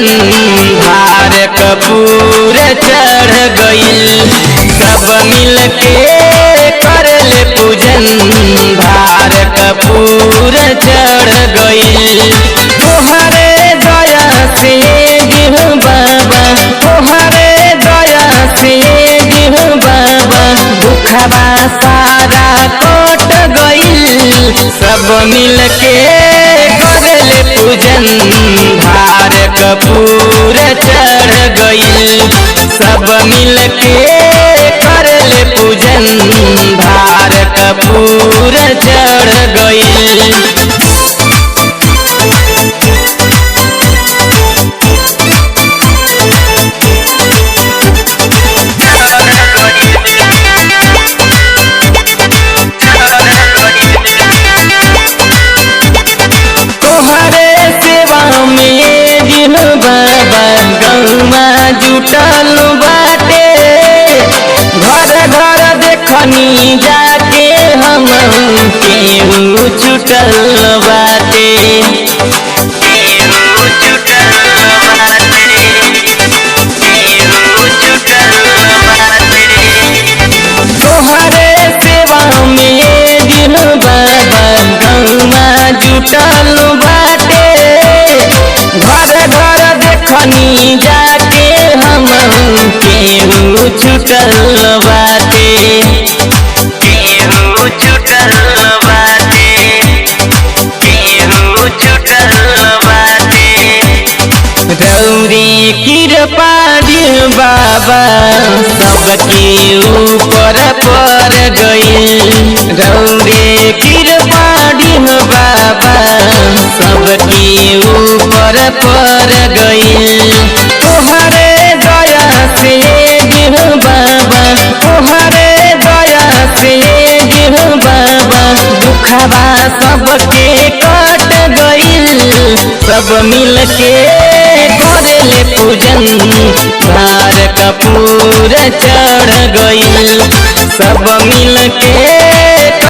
पूजन भार कपूर चढ़ गइल। सब मिल के कर ले पूजन भार कपूर चढ़ गइल। तोहरे दया से दिह बाबा, तोहरे दया से दिह बाबा, दुखबा सारा कट गइल। सब मिल के कर ले पूजन भार कपूर चढ़ गइल। सब मिल के कर ले पूजन भार कपूर चढ़ गइल। बाबा गौमा जुटल बाटे, घर घर देखनी जाके हम केहू छुटल बाटे। तोहरे सेवा में दिन बाबा गौमा जुटल बाटे, घर घर देखनी जाके हम केहू छुटल बाटे। केहू छुटल बाटे, केहू छुटल बाटे। रौरे कृपा दिह बाबा सबके ऊपर पर गइल। रौरे कृपा दिह बाबा सबके ऊपर पर गइल। तोहरे दया से दिह बाबा, तोहरे दया से दिह बाबा, दुखबा सबके कट गइल। सब मिल के कर ले पूजन भार कपूर चढ़ गइल। सब मिल के